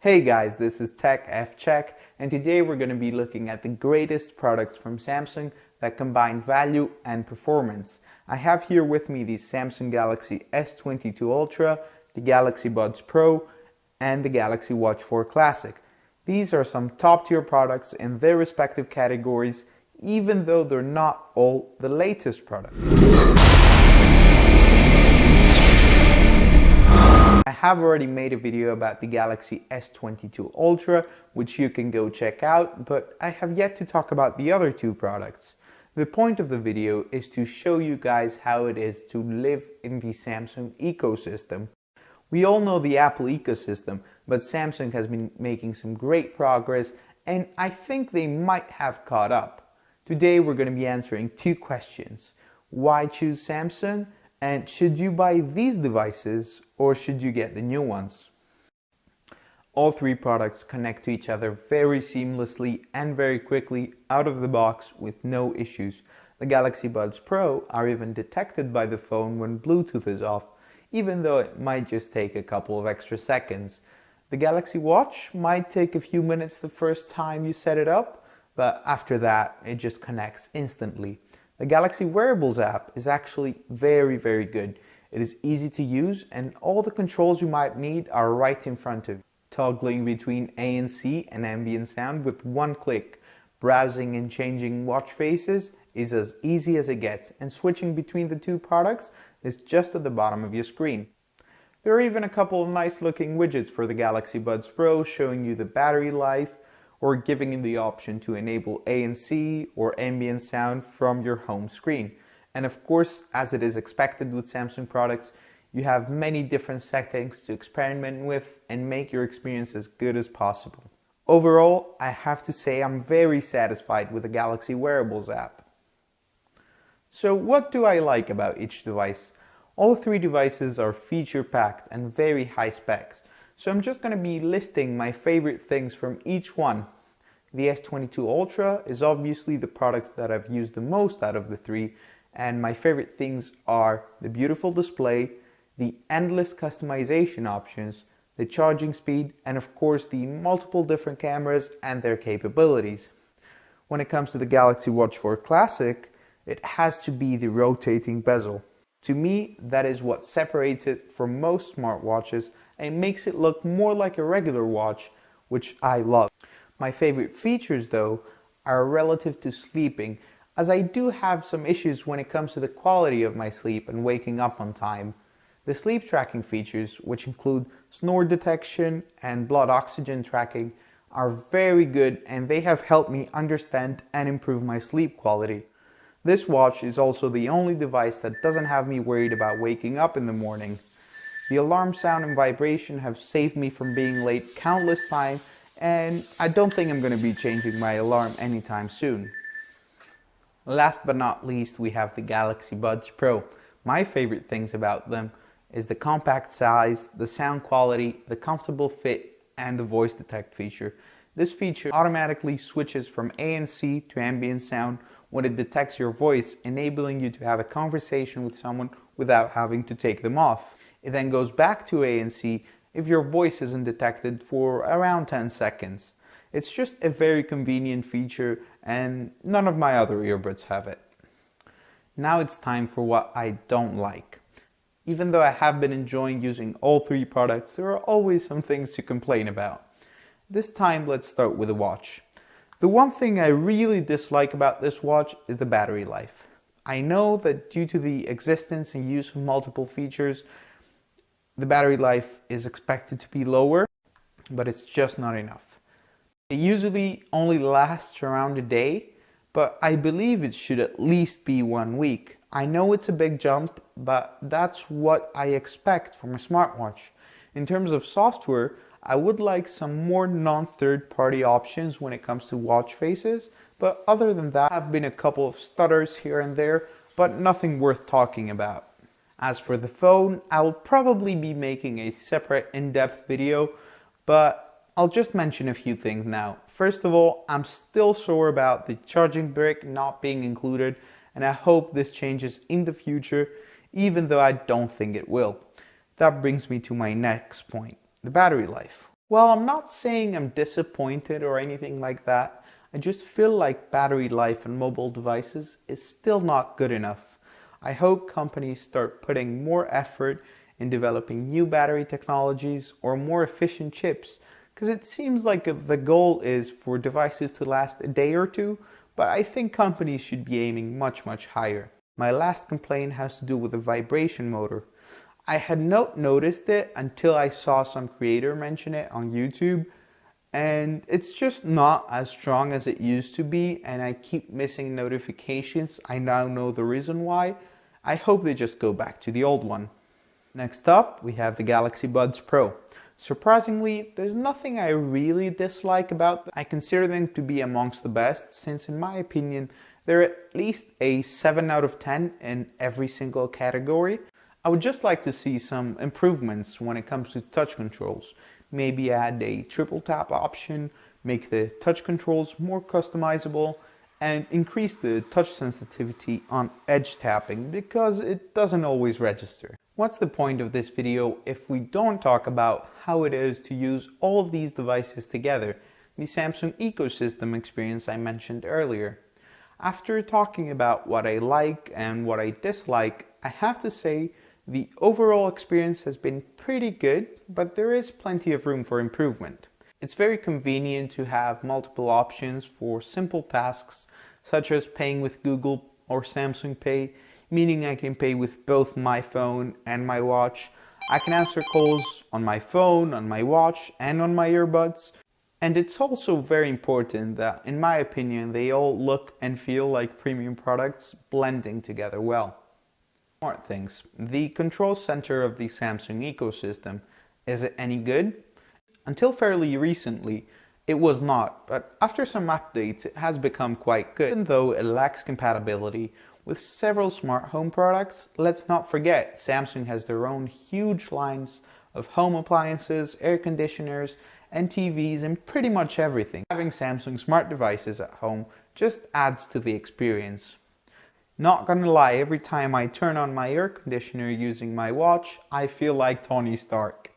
Hey guys, this is Tech F Check, and today we're going to be looking at the greatest products from Samsung that combine value and performance. I have here with me the Samsung Galaxy S22 Ultra, the Galaxy Buds Pro, and the Galaxy Watch 4 Classic. These are some top tier products in their respective categories, even though they're not all the latest products. I have already made a video about the Galaxy S22 Ultra, which you can go check out, but I have yet to talk about the other two products. The point of the video is to show you guys how it is to live in the Samsung ecosystem. We all know the Apple ecosystem, but Samsung has been making some great progress, and I think they might have caught up. Today we're going to be answering two questions. Why choose Samsung? And should you buy these devices or should you get the new ones? All three products connect to each other very seamlessly and very quickly out of the box with no issues. The Galaxy Buds Pro are even detected by the phone when Bluetooth is off, even though it might just take a couple of extra seconds. The Galaxy Watch might take a few minutes the first time you set it up, but after that it just connects instantly. The Galaxy Wearables app is actually very good. It is easy to use and all the controls you might need are right in front of you. Toggling between ANC and ambient sound with one click. Browsing and changing watch faces is as easy as it gets, and switching between the two products is just at the bottom of your screen. There are even a couple of nice looking widgets for the Galaxy Buds Pro showing you the battery life, or giving you the option to enable ANC or ambient sound from your home screen. And of course, as it is expected with Samsung products, you have many different settings to experiment with and make your experience as good as possible. Overall, I have to say I'm very satisfied with the Galaxy Wearables app. So what do I like about each device? All three devices are feature-packed and very high specs. So I'm just going to be listing my favorite things from each one. The S22 Ultra is obviously the products that I've used the most out of the three, and my favorite things are the beautiful display, the endless customization options, the charging speed, and of course the multiple different cameras and their capabilities. When it comes to the Galaxy Watch 4 Classic, it has to be the rotating bezel. To me, that is what separates it from most smartwatches and makes it look more like a regular watch, which I love. My favorite features though are relative to sleeping, as I do have some issues when it comes to the quality of my sleep and waking up on time. The sleep tracking features, which include snore detection and blood oxygen tracking, are very good and they have helped me understand and improve my sleep quality. This watch is also the only device that doesn't have me worried about waking up in the morning. The alarm sound and vibration have saved me from being late countless times, and I don't think I'm going to be changing my alarm anytime soon. Last but not least, we have the Galaxy Buds Pro. My favorite things about them is the compact size, the sound quality, the comfortable fit, and the voice detect feature. This feature automatically switches from ANC to ambient sound when it detects your voice, enabling you to have a conversation with someone without having to take them off. It then goes back to ANC if your voice isn't detected for around 10 seconds. It's just a very convenient feature and none of my other earbuds have it. Now it's time for what I don't like. Even though I have been enjoying using all three products, there are always some things to complain about. This time let's start with the watch. The one thing I really dislike about this watch is the battery life. I know that due to the existence and use of multiple features, the battery life is expected to be lower, but it's just not enough. It usually only lasts around a day, but I believe it should at least be 1 week. I know it's a big jump, but that's what I expect from a smartwatch. In terms of software, I would like some more non-third-party options when it comes to watch faces, but other than that, there have been a couple of stutters here and there, but nothing worth talking about. As for the phone, I will probably be making a separate in-depth video, but I'll just mention a few things now. First of all, I'm still sore about the charging brick not being included, and I hope this changes in the future, even though I don't think it will. That brings me to my next point, the battery life. Well, I'm not saying I'm disappointed or anything like that. I just feel like battery life on mobile devices is still not good enough. I hope companies start putting more effort in developing new battery technologies or more efficient chips, because it seems like the goal is for devices to last a day or two, but I think companies should be aiming much higher. My last complaint has to do with the vibration motor. I had not noticed it until I saw some creator mention it on YouTube, and it's just not as strong as it used to be, and I keep missing notifications. I now know the reason why. I hope they just go back to the old one. Next up, we have the Galaxy Buds Pro. Surprisingly, there's nothing I really dislike about them. I consider them to be amongst the best, since in my opinion, they're at least a 7 out of 10 in every single category. I would just like to see some improvements when it comes to touch controls. Maybe add a triple tap option, make the touch controls more customizable, and increase the touch sensitivity on edge tapping because it doesn't always register. What's the point of this video if we don't talk about how it is to use all of these devices together, the Samsung ecosystem experience I mentioned earlier? After talking about what I like and what I dislike, I have to say the overall experience has been pretty good, but there is plenty of room for improvement. It's very convenient to have multiple options for simple tasks, such as paying with Google or Samsung Pay, meaning I can pay with both my phone and my watch. I can answer calls on my phone, on my watch, and on my earbuds. And it's also very important that, in my opinion, they all look and feel like premium products blending together well. SmartThings, the control center of the Samsung ecosystem. Is it any good? Until fairly recently, it was not, but after some updates it has become quite good. Even though it lacks compatibility with several smart home products, let's not forget Samsung has their own huge lines of home appliances, air conditioners, and TVs, and pretty much everything. Having Samsung smart devices at home just adds to the experience. Not gonna lie, every time I turn on my air conditioner using my watch, I feel like Tony Stark.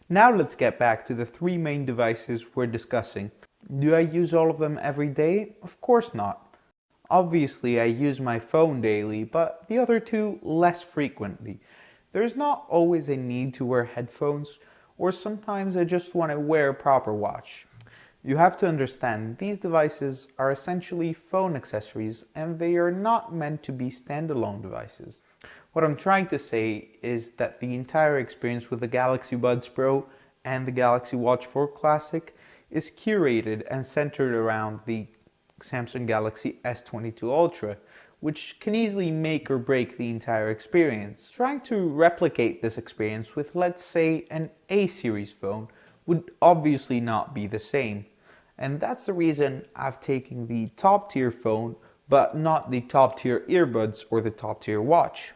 Now let's get back to the three main devices we're discussing. Do I use all of them every day? Of course not. Obviously I use my phone daily, but the other two less frequently. There's not always a need to wear headphones, or sometimes I just want to wear a proper watch. You have to understand, these devices are essentially phone accessories and they are not meant to be standalone devices. What I'm trying to say is that the entire experience with the Galaxy Buds Pro and the Galaxy Watch 4 Classic is curated and centered around the Samsung Galaxy S22 Ultra, which can easily make or break the entire experience. Trying to replicate this experience with, let's say, an A-series phone would obviously not be the same. And that's the reason I've taken the top tier phone, but not the top tier earbuds or the top tier watch.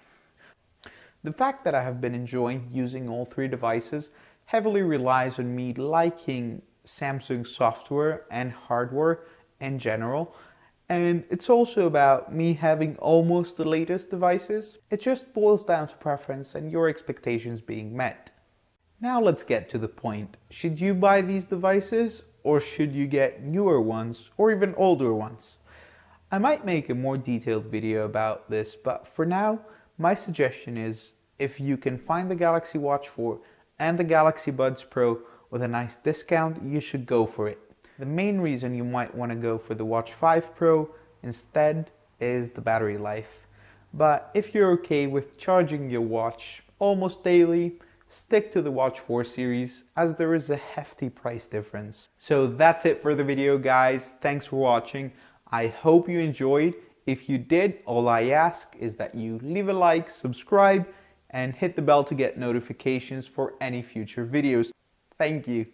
The fact that I have been enjoying using all three devices heavily relies on me liking Samsung software and hardware in general, and it's also about me having almost the latest devices. It just boils down to preference and your expectations being met. Now let's get to the point. Should you buy these devices, or should you get newer ones or even older ones? I might make a more detailed video about this, but for now, my suggestion is if you can find the Galaxy Watch 4 and the Galaxy Buds Pro with a nice discount, you should go for it. The main reason you might want to go for the Watch 5 Pro instead is the battery life. But if you're okay with charging your watch almost daily, stick to the Watch 4 series, as there is a hefty price difference. So that's it for the video, guys. Thanks for watching. I hope you enjoyed. If you did, all I ask is that you leave a like, subscribe, and hit the bell to get notifications for any future videos. Thank you.